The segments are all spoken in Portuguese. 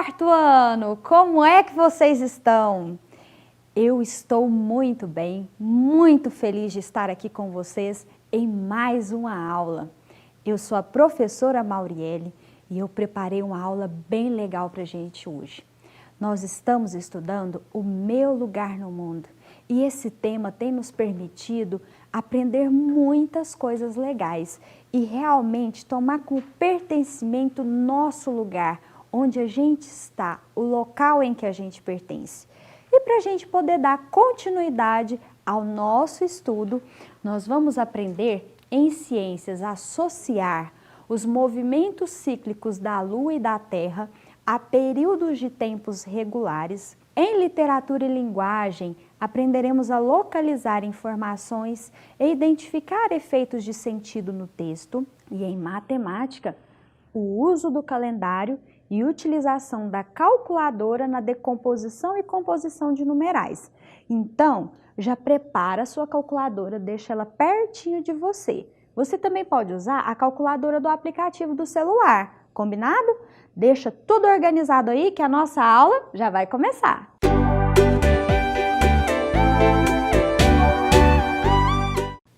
quarto ano! Como é que vocês estão? Eu estou muito bem, muito feliz de estar aqui com vocês em mais uma aula. Eu sou a professora Mauriele e eu preparei uma aula bem legal para a gente hoje. Nós estamos estudando o meu lugar no mundo e esse tema tem nos permitido aprender muitas coisas legais e realmente tomar como pertencimento nosso lugar, onde a gente está, o local em que a gente pertence. E para a gente poder dar continuidade ao nosso estudo, nós vamos aprender em ciências a associar os movimentos cíclicos da Lua e da Terra a períodos de tempos regulares. Em literatura e linguagem, aprenderemos a localizar informações e identificar efeitos de sentido no texto. E em matemática, o uso do calendário e utilização da calculadora na decomposição e composição de numerais. Então, já prepara a sua calculadora, deixa ela pertinho de você. Você também pode usar a calculadora do aplicativo do celular, combinado? Deixa tudo organizado aí que a nossa aula já vai começar.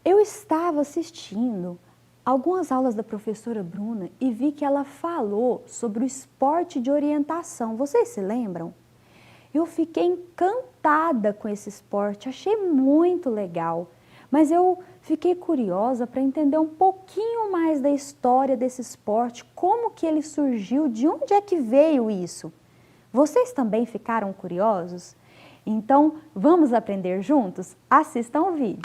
Eu estava assistindo algumas aulas da professora Bruna e vi que ela falou sobre o esporte de orientação. Vocês se lembram? Eu fiquei encantada com esse esporte, achei muito legal. Mas eu fiquei curiosa para entender um pouquinho mais da história desse esporte, como que ele surgiu, de onde é que veio isso. Vocês também ficaram curiosos? Então, vamos aprender juntos? Assistam o vídeo.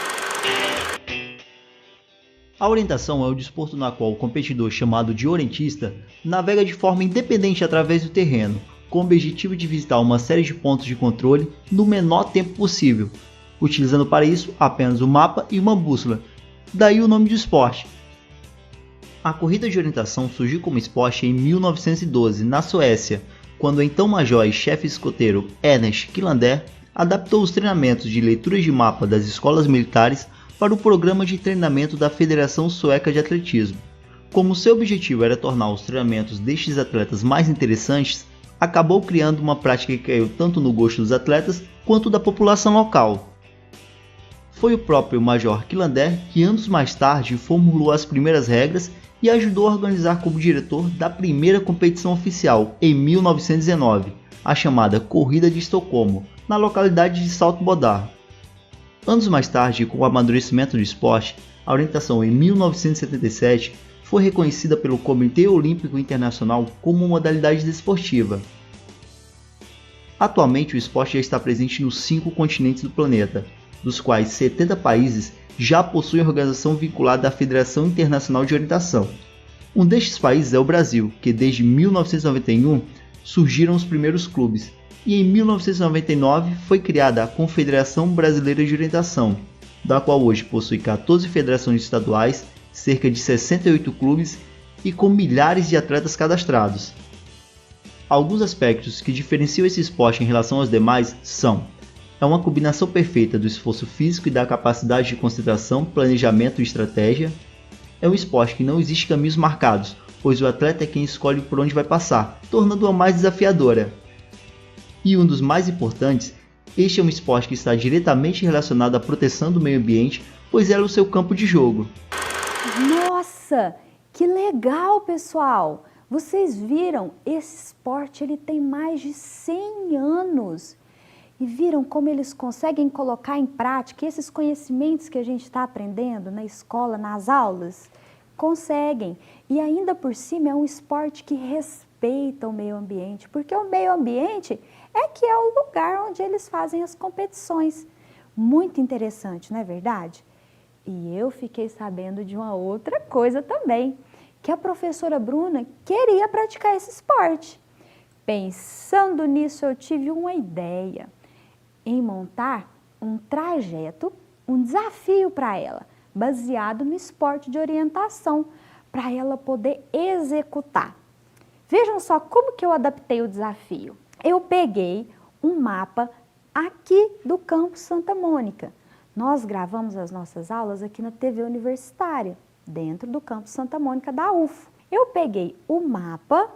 A orientação é o desporto na qual o competidor, chamado de orientista, navega de forma independente através do terreno, com o objetivo de visitar uma série de pontos de controle no menor tempo possível, utilizando para isso apenas um mapa e uma bússola, daí o nome do esporte. A corrida de orientação surgiu como esporte em 1912, na Suécia, quando o então major e chefe escoteiro Ernest Kilander adaptou os treinamentos de leitura de mapa das escolas militares para o programa de treinamento da Federação Sueca de Atletismo. Como seu objetivo era tornar os treinamentos destes atletas mais interessantes, acabou criando uma prática que caiu tanto no gosto dos atletas quanto da população local. Foi o próprio Major Kilander que anos mais tarde formulou as primeiras regras e ajudou a organizar como diretor da primeira competição oficial em 1919, a chamada Corrida de Estocolmo, na localidade de Saltsjöbaden. Anos mais tarde, com o amadurecimento do esporte, a orientação em 1977 foi reconhecida pelo Comitê Olímpico Internacional como modalidade desportiva. Atualmente o esporte já está presente nos 5 continentes do planeta, dos quais 70 países já possuem organização vinculada à Federação Internacional de Orientação. Um destes países é o Brasil, que desde 1991 surgiram os primeiros clubes, e em 1999 foi criada a Confederação Brasileira de Orientação, da qual hoje possui 14 federações estaduais, cerca de 68 clubes e com milhares de atletas cadastrados. Alguns aspectos que diferenciam esse esporte em relação aos demais são: é uma combinação perfeita do esforço físico e da capacidade de concentração, planejamento e estratégia. É um esporte que não existe caminhos marcados, pois o atleta é quem escolhe por onde vai passar, tornando-a mais desafiadora. E um dos mais importantes, este é um esporte que está diretamente relacionado à proteção do meio ambiente, pois ela é o seu campo de jogo. Nossa, que legal, pessoal! Vocês viram? Esse esporte ele tem mais de 100 anos. E viram como eles conseguem colocar em prática esses conhecimentos que a gente está aprendendo na escola, nas aulas? Conseguem. E ainda por cima é um esporte que respeita o meio ambiente, porque o meio ambiente é que é o lugar onde eles fazem as competições. Muito interessante, não é verdade? E eu fiquei sabendo de uma outra coisa também, que a professora Bruna queria praticar esse esporte. Pensando nisso, eu tive uma ideia em montar um trajeto, um desafio para ela, baseado no esporte de orientação, para ela poder executar. Vejam só como que eu adaptei o desafio. Eu peguei um mapa aqui do campus Santa Mônica. Nós gravamos as nossas aulas aqui na TV Universitária, dentro do campus Santa Mônica da UFO. Eu peguei o mapa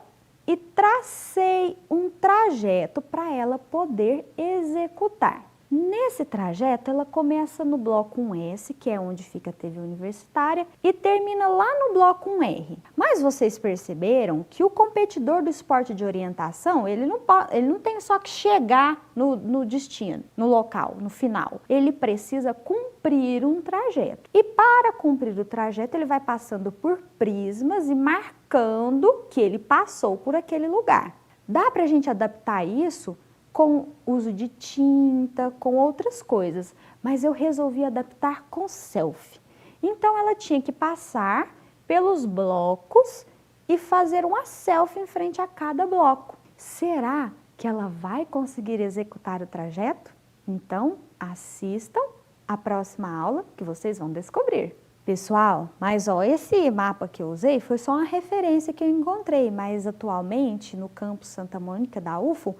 e tracei um trajeto para ela poder executar. Nesse trajeto, ela começa no bloco 1S, que é onde fica a TV universitária, e termina lá no bloco 1R. Mas vocês perceberam que o competidor do esporte de orientação, ele não tem só que chegar no destino, no local, no final. Ele precisa cumprir um trajeto. E para cumprir o trajeto, ele vai passando por prismas e marcando que ele passou por aquele lugar. Dá para a gente adaptar isso com uso de tinta, com outras coisas, mas eu resolvi adaptar com selfie. Então ela tinha que passar pelos blocos e fazer uma selfie em frente a cada bloco. Será que ela vai conseguir executar o trajeto? Então assistam a próxima aula que vocês vão descobrir. Pessoal, mas esse mapa que eu usei foi só uma referência que eu encontrei, mas atualmente no campus Santa Mônica da UFO,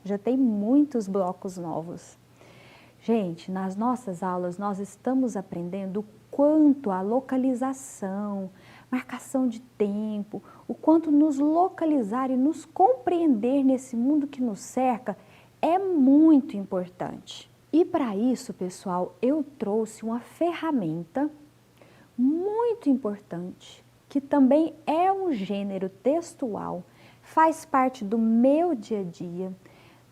já tem muitos blocos novos. Gente, nas nossas aulas nós estamos aprendendo o quanto a localização, marcação de tempo, o quanto nos localizar e nos compreender nesse mundo que nos cerca é muito importante. E para isso, pessoal, eu trouxe uma ferramenta muito importante, que também é um gênero textual, faz parte do meu dia a dia,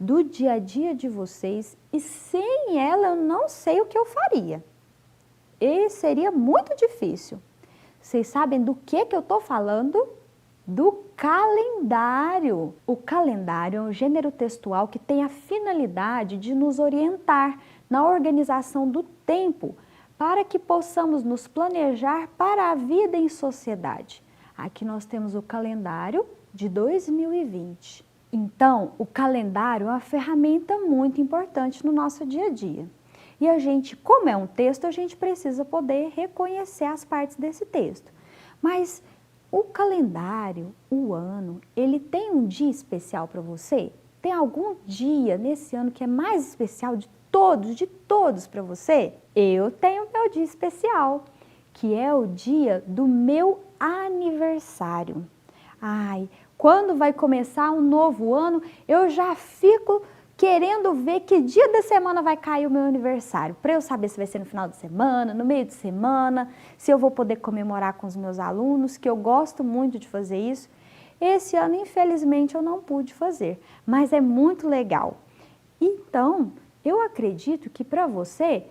do dia a dia de vocês, e sem ela eu não sei o que eu faria. E seria muito difícil. Vocês sabem do que eu estou falando? Do calendário. O calendário é um gênero textual que tem a finalidade de nos orientar na organização do tempo, para que possamos nos planejar para a vida em sociedade. Aqui nós temos o calendário de 2020. Então, o calendário é uma ferramenta muito importante no nosso dia a dia. E a gente, como é um texto, a gente precisa poder reconhecer as partes desse texto. Mas o calendário, o ano, ele tem um dia especial para você? Tem algum dia nesse ano que é mais especial de todos para você? Eu tenho meu dia especial, que é o dia do meu aniversário. Ai, quando vai começar um novo ano, eu já fico querendo ver que dia da semana vai cair o meu aniversário, para eu saber se vai ser no final de semana, no meio de semana, se eu vou poder comemorar com os meus alunos, que eu gosto muito de fazer isso. Esse ano, infelizmente, eu não pude fazer, mas é muito legal. Então, eu acredito que para você,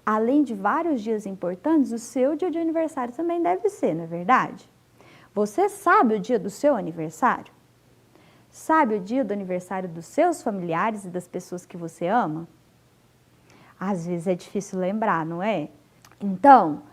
além de vários dias importantes, o seu dia de aniversário também deve ser, não é verdade? Você sabe o dia do seu aniversário? Sabe o dia do aniversário dos seus familiares e das pessoas que você ama? Às vezes é difícil lembrar, não é? Então,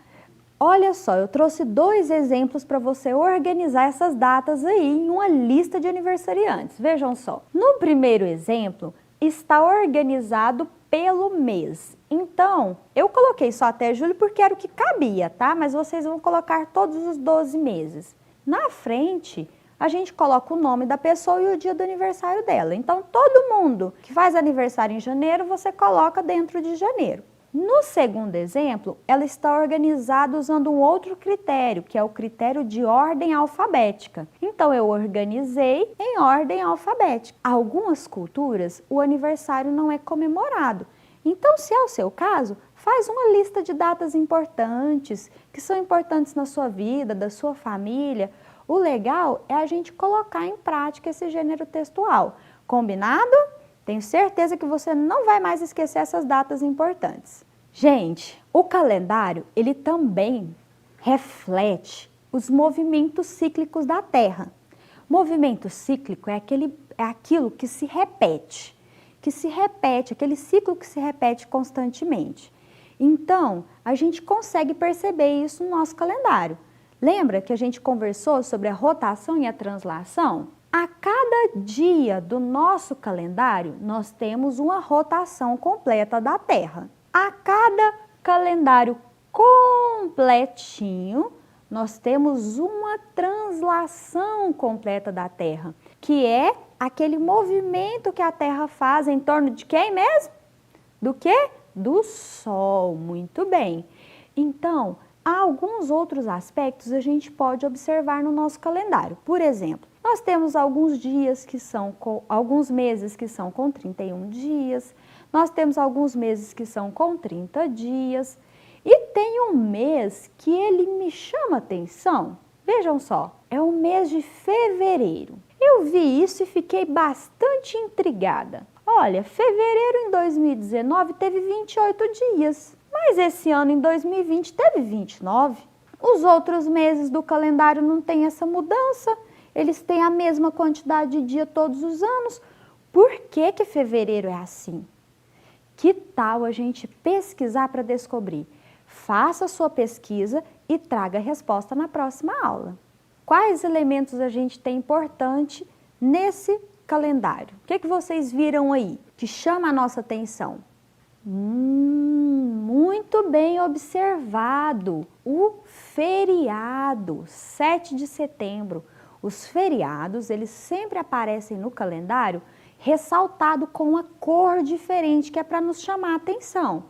olha só, eu trouxe 2 exemplos para você organizar essas datas aí em uma lista de aniversariantes. Vejam só. No primeiro exemplo, está organizado pelo mês. Então, eu coloquei só até julho porque era o que cabia, tá? Mas vocês vão colocar todos os 12 meses. Na frente, a gente coloca o nome da pessoa e o dia do aniversário dela. Então, todo mundo que faz aniversário em janeiro, você coloca dentro de janeiro. No segundo exemplo, ela está organizada usando um outro critério, que é o critério de ordem alfabética. Então, eu organizei em ordem alfabética. Algumas culturas, o aniversário não é comemorado. Então, se é o seu caso, faz uma lista de datas importantes, que são importantes na sua vida, da sua família. O legal é a gente colocar em prática esse gênero textual. Combinado? Tenho certeza que você não vai mais esquecer essas datas importantes. Gente, o calendário, ele também reflete os movimentos cíclicos da Terra. Movimento cíclico é aquilo que se repete, aquele ciclo que se repete constantemente. Então, a gente consegue perceber isso no nosso calendário. Lembra que a gente conversou sobre a rotação e a translação? A cada dia do nosso calendário, nós temos uma rotação completa da Terra. A cada calendário completinho, nós temos uma translação completa da Terra, que é aquele movimento que a Terra faz em torno de quem mesmo? Do quê? Do Sol, muito bem. Então, há alguns outros aspectos a gente pode observar no nosso calendário. Por exemplo, Nós temos alguns dias que são alguns meses que são com 31 dias, nós temos alguns meses que são com 30 dias, e tem um mês que ele me chama atenção. Vejam só, é o mês de fevereiro. Eu vi isso e fiquei bastante intrigada. Olha, fevereiro em 2019 teve 28 dias, mas esse ano em 2020 teve 29. Os outros meses do calendário não tem essa mudança, eles têm a mesma quantidade de dia todos os anos. Por que que fevereiro é assim? Que tal a gente pesquisar para descobrir? Faça a sua pesquisa e traga a resposta na próxima aula. Quais elementos a gente tem importante nesse calendário? O que que vocês viram aí que chama a nossa atenção? Muito bem observado. O feriado, 7 de setembro. Os feriados, eles sempre aparecem no calendário ressaltado com uma cor diferente, que é para nos chamar a atenção.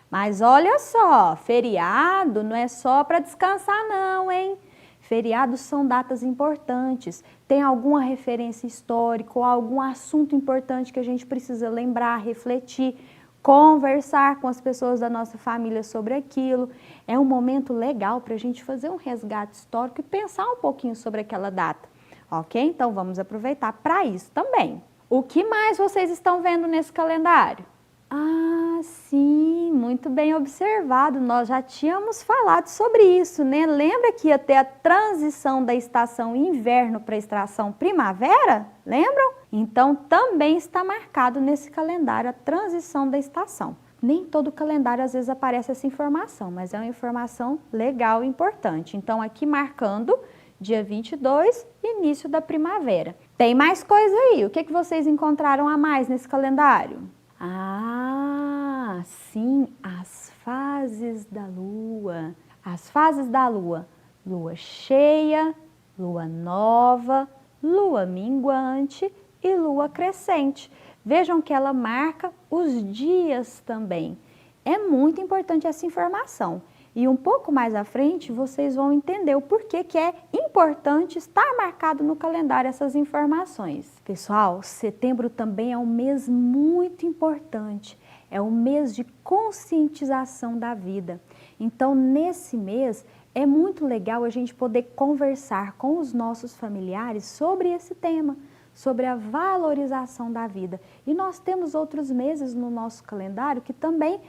Mas olha só, feriado não é só para descansar não, hein? Feriados são datas importantes, tem alguma referência histórica ou algum assunto importante que a gente precisa lembrar, refletir, conversar com as pessoas da nossa família sobre aquilo. É um momento legal para a gente fazer um resgate histórico e pensar um pouquinho sobre aquela data, ok? Então vamos aproveitar para isso também. O que mais vocês estão vendo nesse calendário? Ah, sim, muito bem observado. Nós já tínhamos falado sobre isso, né? Lembra que ia ter a transição da estação inverno para a estação primavera? Lembram? Então, também está marcado nesse calendário a transição da estação. Nem todo calendário às vezes aparece essa informação, mas é uma informação legal e importante. Então, aqui marcando dia 22, início da primavera. Tem mais coisa aí. O que que vocês encontraram a mais nesse calendário? Ah, sim, as fases da lua. As fases da lua: lua cheia, lua nova, lua minguante e lua crescente. Vejam que ela marca os dias também. É muito importante essa informação. E um pouco mais à frente vocês vão entender o porquê que é importante estar marcado no calendário essas informações. Pessoal, setembro também é um mês muito importante. É um mês de conscientização da vida. Então, nesse mês, é muito legal a gente poder conversar com os nossos familiares sobre esse tema, sobre a valorização da vida. E nós temos outros meses no nosso calendário que também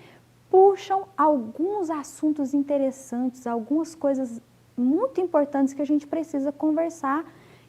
puxam alguns assuntos interessantes, algumas coisas muito importantes que a gente precisa conversar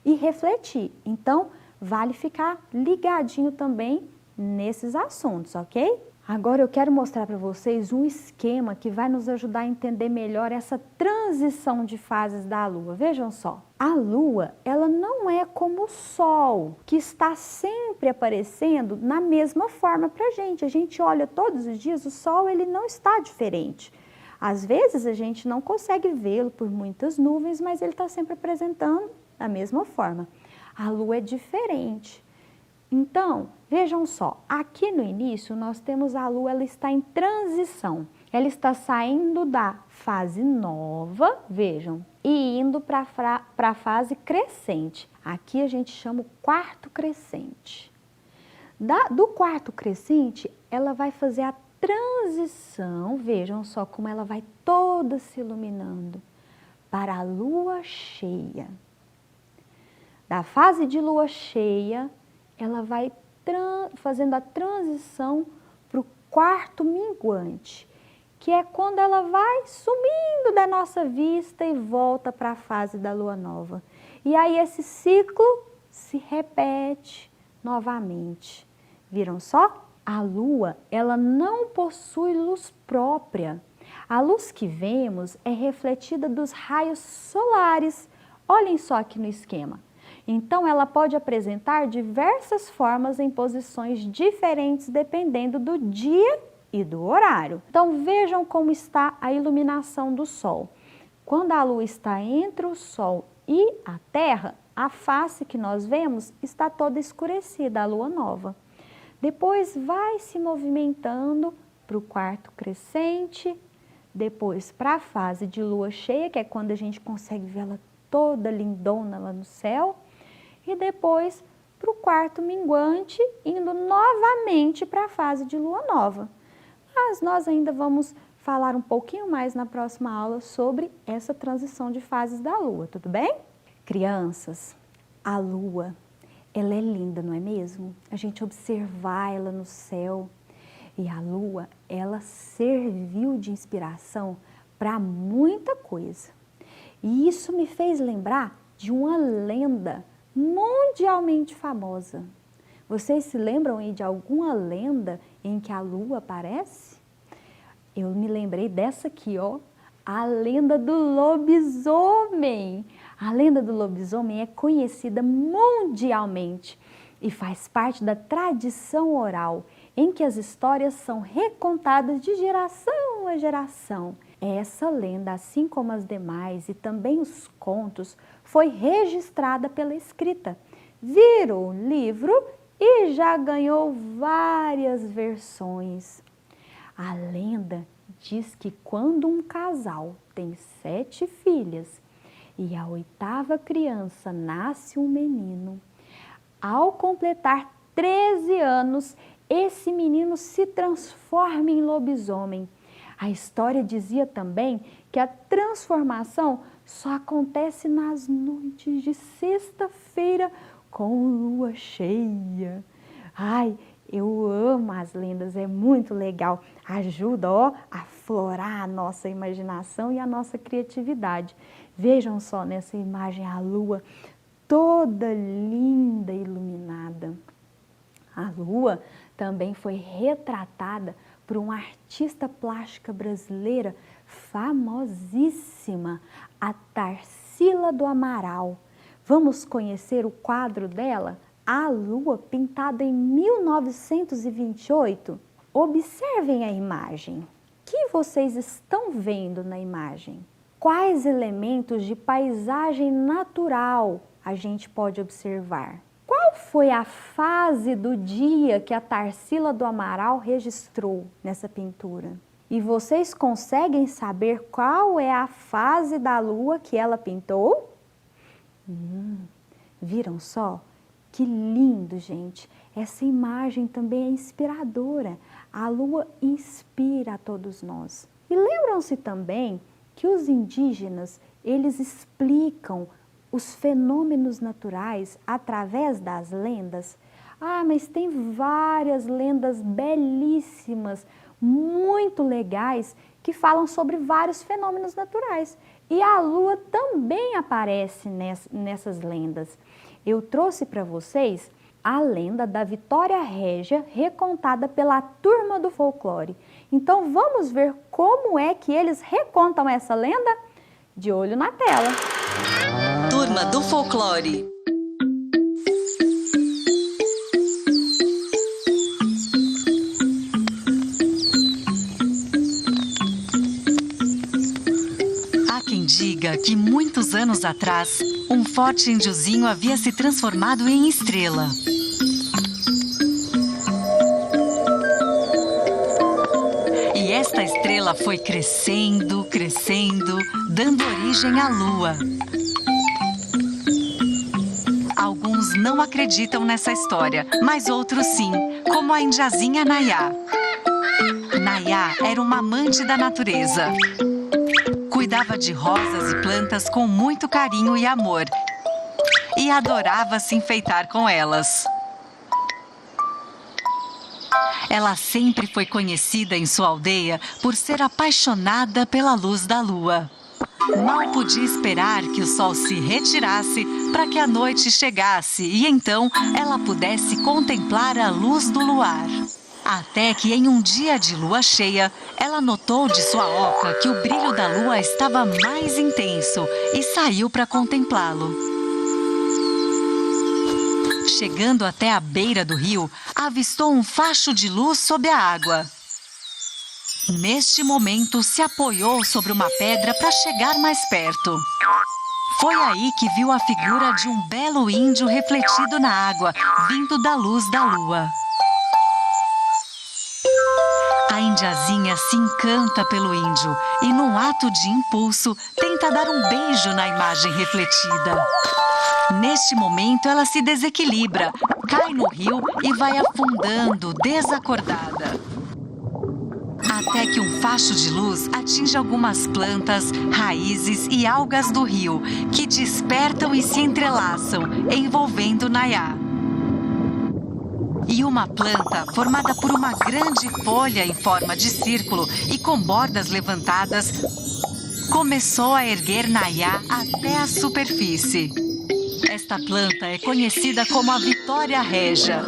e refletir. Então, vale ficar ligadinho também nesses assuntos, ok? Agora eu quero mostrar para vocês um esquema que vai nos ajudar a entender melhor essa transição de fases da Lua. Vejam só, a Lua, ela não é como o Sol, que está sempre aparecendo na mesma forma para a gente. A gente olha todos os dias, o Sol ele não está diferente. Às vezes a gente não consegue vê-lo por muitas nuvens, mas ele está sempre apresentando da mesma forma. A Lua é diferente. Então, vejam só, aqui no início nós temos a Lua, ela está em transição. Ela está saindo da fase nova, vejam, e indo para a fase crescente. Aqui a gente chama o quarto crescente. Do quarto crescente, ela vai fazer a transição, vejam só como ela vai toda se iluminando, para a Lua cheia. Da fase de Lua cheia, ela vai fazendo a transição para o quarto minguante, que é quando ela vai sumindo da nossa vista e volta para a fase da lua nova. E aí esse ciclo se repete novamente. Viram só? A lua, ela não possui luz própria. A luz que vemos é refletida dos raios solares. Olhem só aqui no esquema. Então, ela pode apresentar diversas formas em posições diferentes dependendo do dia e do horário. Então, vejam como está a iluminação do Sol. Quando a Lua está entre o Sol e a Terra, a face que nós vemos está toda escurecida, a Lua nova. Depois vai se movimentando para o quarto crescente, depois para a fase de Lua cheia, que é quando a gente consegue ver ela toda lindona lá no céu. e depois para o quarto minguante, indo novamente para a fase de lua nova. Mas nós ainda vamos falar um pouquinho mais na próxima aula sobre essa transição de fases da lua, tudo bem? Crianças, a lua, ela é linda, não é mesmo? A gente observar ela no céu. E a lua, ela serviu de inspiração para muita coisa. E isso me fez lembrar de uma lenda mundialmente famosa. Vocês se lembram aí de alguma lenda em que a lua aparece? Eu me lembrei dessa aqui, ó, a lenda do lobisomem. A lenda do lobisomem é conhecida mundialmente e faz parte da tradição oral, em que as histórias são recontadas de geração a geração. Essa lenda, assim como as demais e também os contos, foi registrada pela escrita, virou livro e já ganhou várias versões. A lenda diz que quando um casal tem 7 filhas e a 8ª criança nasce um menino, ao completar 13 anos, esse menino se transforma em lobisomem. A história dizia também que a transformação só acontece nas noites de sexta-feira com lua cheia. Ai, eu amo as lendas, é muito legal. Ajuda, ó, a aflorar a nossa imaginação e a nossa criatividade. Vejam só nessa imagem a lua toda linda e iluminada. A lua também foi retratada por uma artista plástica brasileira famosíssima, a Tarsila do Amaral. Vamos conhecer o quadro dela, A Lua, pintada em 1928? Observem a imagem. O que vocês estão vendo na imagem? Quais elementos de paisagem natural a gente pode observar? Qual foi a fase do dia que a Tarsila do Amaral registrou nessa pintura? E vocês conseguem saber qual é a fase da lua que ela pintou? Viram só? Que lindo, gente! Essa imagem também é inspiradora. A lua inspira a todos nós. E lembram-se também que os indígenas, eles explicam os fenômenos naturais através das lendas? Ah, mas tem várias lendas belíssimas, muito legais, que falam sobre vários fenômenos naturais. E a lua também aparece nessas lendas. Eu trouxe para vocês a lenda da Vitória Régia, recontada pela Turma do Folclore. Então vamos ver como é que eles recontam essa lenda? De olho na tela. Turma do Folclore. Há quem diga que muitos anos atrás, um forte índiozinho havia se transformado em estrela. E esta estrela foi crescendo, crescendo, dando origem à lua. Alguns não acreditam nessa história, mas outros sim, como a indiazinha Nayá. Nayá era uma amante da natureza. Cuidava de rosas e plantas com muito carinho e amor. E adorava se enfeitar com elas. Ela sempre foi conhecida em sua aldeia por ser apaixonada pela luz da lua. Mal podia esperar que o sol se retirasse para que a noite chegasse e então ela pudesse contemplar a luz do luar. Até que em um dia de lua cheia, ela notou de sua oca que o brilho da lua estava mais intenso e saiu para contemplá-lo. Chegando até a beira do rio, avistou um facho de luz sob a água. Neste momento, se apoiou sobre uma pedra para chegar mais perto. Foi aí que viu a figura de um belo índio refletido na água, vindo da luz da lua. A indiazinha se encanta pelo índio e, num ato de impulso, tenta dar um beijo na imagem refletida. Neste momento, ela se desequilibra, cai no rio e vai afundando, desacordada. Até que um facho de luz atinge algumas plantas, raízes e algas do rio, que despertam e se entrelaçam, envolvendo Nayá. E uma planta, formada por uma grande folha em forma de círculo e com bordas levantadas, começou a erguer Nayá até a superfície. Esta planta é conhecida como a Vitória Régia.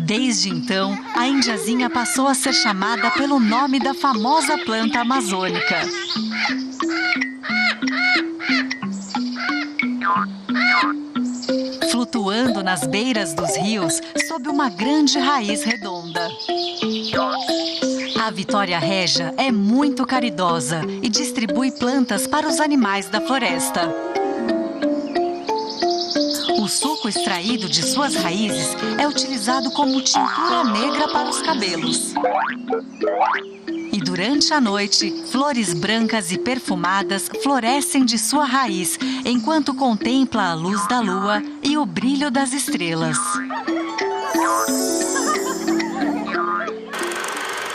Desde então, a indiazinha passou a ser chamada pelo nome da famosa planta amazônica. Flutuando nas beiras dos rios, sob uma grande raiz redonda. A Vitória Régia é muito caridosa e distribui plantas para os animais da floresta. O suco extraído de suas raízes é utilizado como tintura negra para os cabelos. E durante a noite, flores brancas e perfumadas florescem de sua raiz, enquanto contempla a luz da lua e o brilho das estrelas.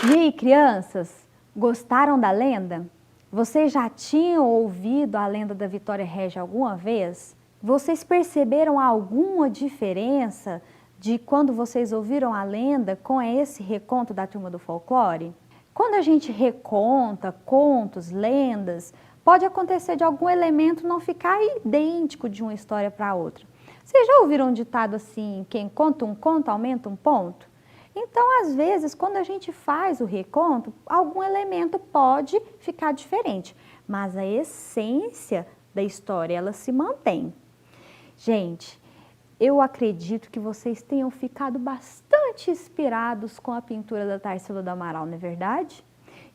E aí, crianças, gostaram da lenda? Vocês já tinham ouvido a lenda da Vitória Régia alguma vez? Vocês perceberam alguma diferença de quando vocês ouviram a lenda com esse reconto da Turma do Folclore? Quando a gente reconta contos, lendas, pode acontecer de algum elemento não ficar idêntico de uma história para outra. Vocês já ouviram um ditado assim, quem conta um conto aumenta um ponto? Então, às vezes, quando a gente faz o reconto, algum elemento pode ficar diferente, mas a essência da história, ela se mantém. Gente, eu acredito que vocês tenham ficado bastante inspirados com a pintura da Tarsila do Amaral, não é verdade?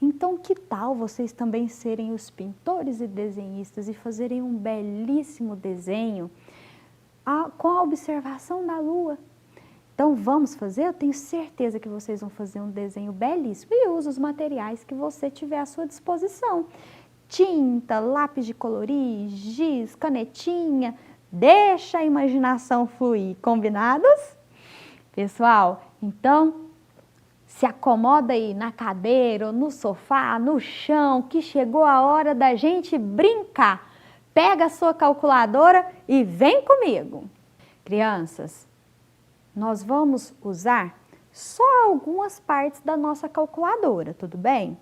Então, que tal vocês também serem os pintores e desenhistas e fazerem um belíssimo desenho com a observação da lua? Então, vamos fazer? Eu tenho certeza que vocês vão fazer um desenho belíssimo e use os materiais que você tiver à sua disposição. Tinta, lápis de colorir, giz, canetinha. Deixa a imaginação fluir, combinados? Pessoal, então, se acomoda aí na cadeira, ou no sofá, no chão, que chegou a hora da gente brincar. Pega a sua calculadora e vem comigo. Crianças, nós vamos usar só algumas partes da nossa calculadora, tudo bem?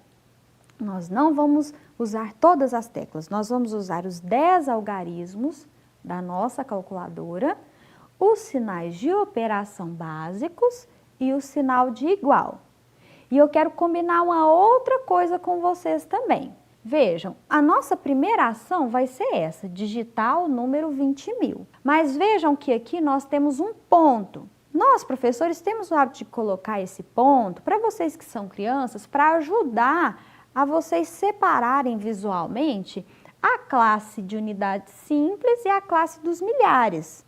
Nós não vamos usar todas as teclas, nós vamos usar os 10 algarismos da nossa calculadora, os sinais de operação básicos e o sinal de igual. E eu quero combinar uma outra coisa com vocês também. Vejam, a nossa primeira ação vai ser essa, digitar o número 20.000. Mas vejam que aqui nós temos um ponto. Nós, professores, temos o hábito de colocar esse ponto, para vocês que são crianças, para ajudar a vocês separarem visualmente a classe de unidades simples e a classe dos milhares.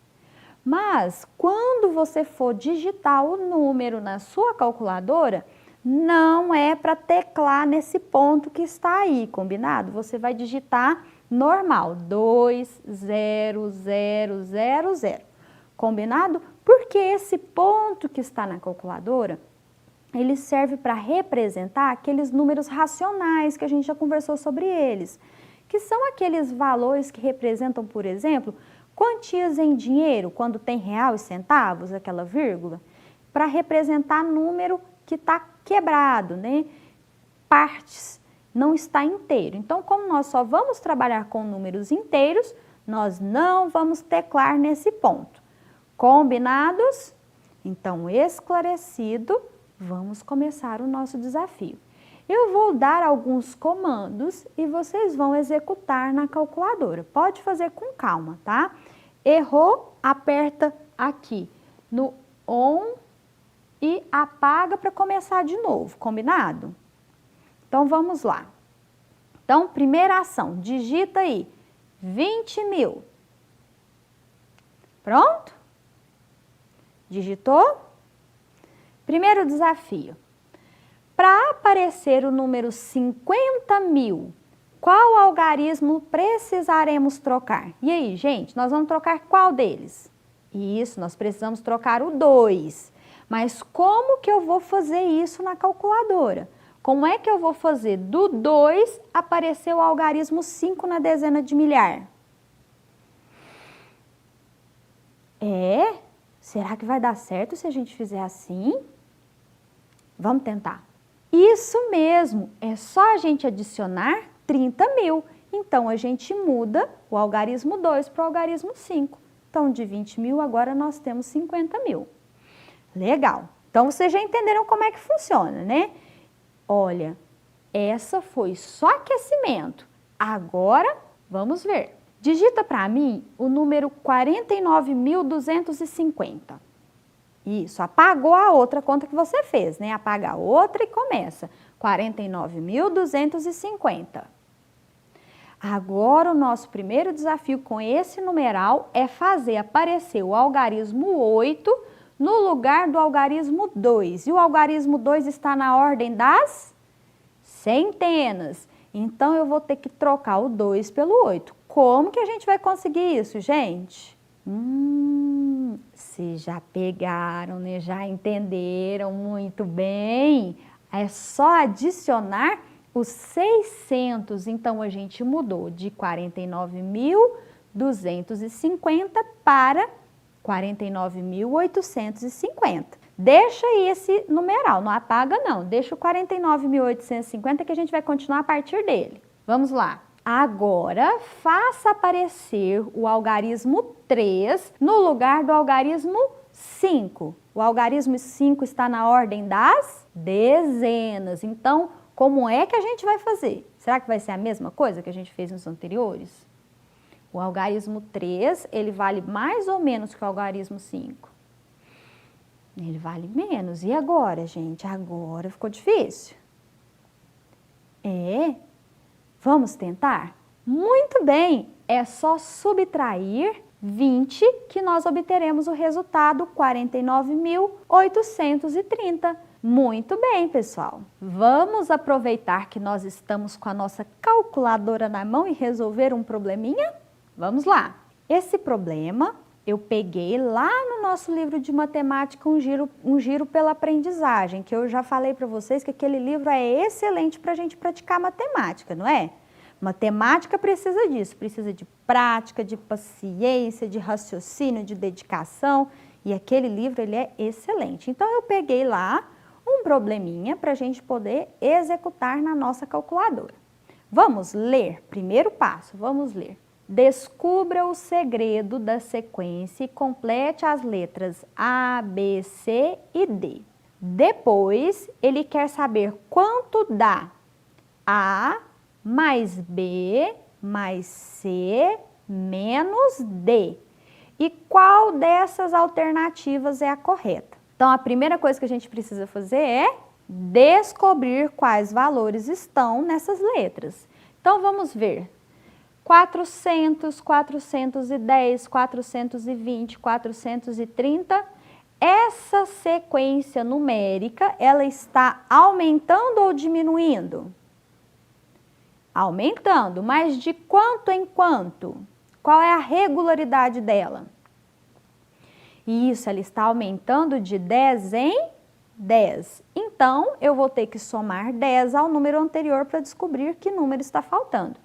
Mas, quando você for digitar o número na sua calculadora, não é para teclar nesse ponto que está aí, combinado? Você vai digitar normal, 20000, combinado? Porque esse ponto que está na calculadora, ele serve para representar aqueles números racionais que a gente já conversou sobre eles, que são aqueles valores que representam, por exemplo, quantias em dinheiro, quando tem real e centavos, aquela vírgula, para representar número que está quebrado, né? Partes, não está inteiro. Então, como nós só vamos trabalhar com números inteiros, nós não vamos teclar nesse ponto. Combinados? Então, esclarecido, vamos começar o nosso desafio. Eu vou dar alguns comandos e vocês vão executar na calculadora. Pode fazer com calma, tá? Errou, aperta aqui no ON e apaga para começar de novo, combinado? Então, vamos lá. Então, primeira ação, digita aí, 20.000. Pronto? Digitou? Primeiro desafio. Para aparecer o número 50.000 Qual algarismo precisaremos trocar? E aí, gente, nós vamos trocar qual deles? Isso, nós precisamos trocar o 2. Mas como que eu vou fazer isso na calculadora? Como é que eu vou fazer do 2 aparecer o algarismo 5 na dezena de milhar? Será que vai dar certo se a gente fizer assim? Vamos tentar. Isso mesmo, é só a gente adicionar 30 mil. Então, a gente muda o algarismo 2 para o algarismo 5. Então, de 20 mil, agora nós temos 50 mil. Legal. Então, vocês já entenderam como é que funciona, né? Olha, essa foi só aquecimento. Agora, vamos ver. Digita para mim o número 49.250. Isso, apagou a outra conta que você fez, né? Apaga a outra e começa. 49.250. Agora, o nosso primeiro desafio com esse numeral é fazer aparecer o algarismo 8 no lugar do algarismo 2. E o algarismo 2 está na ordem das centenas. Então, eu vou ter que trocar o 2 pelo 8. Como que a gente vai conseguir isso, gente? Vocês já pegaram, né? Já entenderam muito bem. É só adicionar os 600. Então, a gente mudou de 49.250 para 49.850. Deixa aí esse numeral, não apaga não. Deixa o 49.850 que a gente vai continuar a partir dele. Vamos lá. Agora, faça aparecer o algarismo 3 no lugar do algarismo 5. O algarismo 5 está na ordem das dezenas. Então, como é que a gente vai fazer? Será que vai ser a mesma coisa que a gente fez nos anteriores? O algarismo 3, ele vale mais ou menos que o algarismo 5? Ele vale menos. E agora, gente? Agora ficou difícil. Vamos tentar? Muito bem! É só subtrair 20 que nós obteremos o resultado 49.830. Muito bem, pessoal. Vamos aproveitar que nós estamos com a nossa calculadora na mão e resolver um probleminha? Vamos lá. Esse problema eu peguei lá no nosso livro de matemática, um giro pela aprendizagem, que eu já falei para vocês que aquele livro é excelente para a gente praticar matemática, não é? Matemática precisa disso, precisa de prática, de paciência, de raciocínio, de dedicação, e aquele livro ele é excelente. Então, eu peguei lá um probleminha para a gente poder executar na nossa calculadora. Vamos ler? Primeiro passo, vamos ler. Descubra o segredo da sequência e complete as letras A, B, C e D. Depois, ele quer saber quanto dá A mais B mais C menos D. E qual dessas alternativas é a correta? Então, a primeira coisa que a gente precisa fazer é descobrir quais valores estão nessas letras. Então, vamos ver. 400, 410, 420, 430. Essa sequência numérica, ela está aumentando ou diminuindo? Aumentando, mas de quanto em quanto? Qual é a regularidade dela? Isso, ela está aumentando de 10 em 10. Então, eu vou ter que somar 10 ao número anterior para descobrir que número está faltando.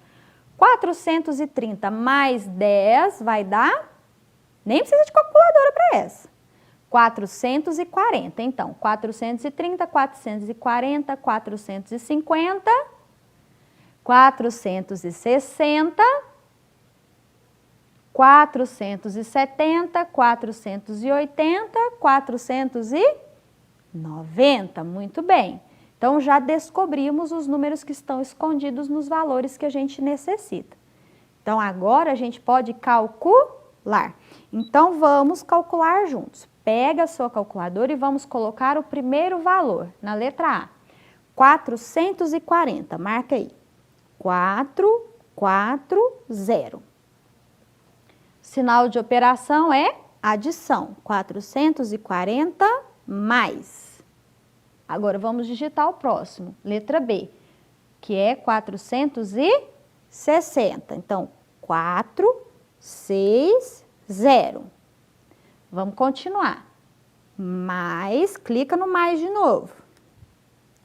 430 mais 10 vai dar, nem precisa de calculadora para essa, 440. Então, 430, 440, 450, 460, 470, 480, 490. Muito bem. Então, já descobrimos os números que estão escondidos nos valores que a gente necessita. Então, agora a gente pode calcular. Então, vamos calcular juntos. Pega a sua calculadora e vamos colocar o primeiro valor na letra A. 440, marca aí. 440. Sinal de operação é adição. 440 mais. Agora, vamos digitar o próximo, letra B, que é 430. 60. Então, 4, 6, 0. Vamos continuar. Mais, clica no mais de novo.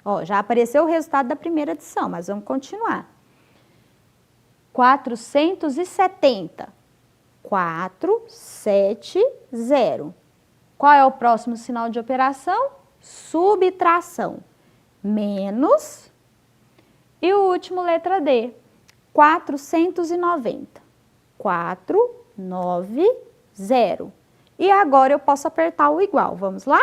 Ó, já apareceu o resultado da primeira adição, mas vamos continuar. 470. 4, 7, 0. Qual é o próximo sinal de operação? Subtração. Menos. E o último, letra D. 490. 4, 9, 0. E agora eu posso apertar o igual. Vamos lá?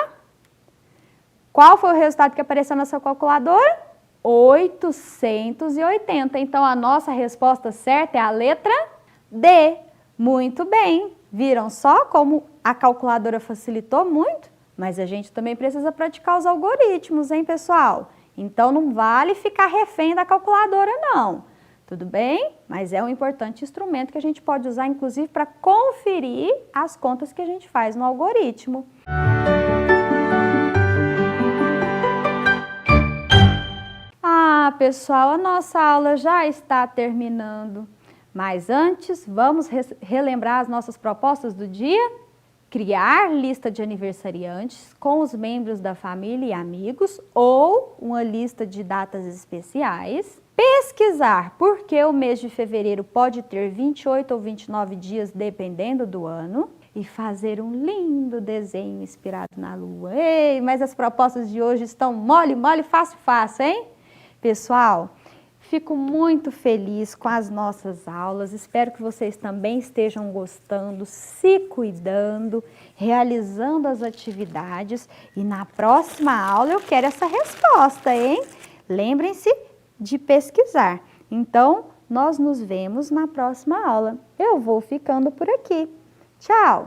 Qual foi o resultado que apareceu na sua calculadora? 880. Então, a nossa resposta certa é a letra D. Muito bem. Viram só como a calculadora facilitou muito? Mas a gente também precisa praticar os algoritmos, hein, pessoal? Então, não vale ficar refém da calculadora, não. Tudo bem? Mas é um importante instrumento que a gente pode usar, inclusive, para conferir as contas que a gente faz no algoritmo. Ah, pessoal, a nossa aula já está terminando. Mas antes, vamos relembrar as nossas propostas do dia? Criar lista de aniversariantes com os membros da família e amigos ou uma lista de datas especiais. Pesquisar por que o mês de fevereiro pode ter 28 ou 29 dias, dependendo do ano. E fazer um lindo desenho inspirado na lua. Ei, mas as propostas de hoje estão mole, mole, fácil, fácil, hein? Pessoal, fico muito feliz com as nossas aulas. Espero que vocês também estejam gostando, se cuidando, realizando as atividades. E na próxima aula eu quero essa resposta, hein? Lembrem-se de pesquisar. Então, nós nos vemos na próxima aula. Eu vou ficando por aqui. Tchau!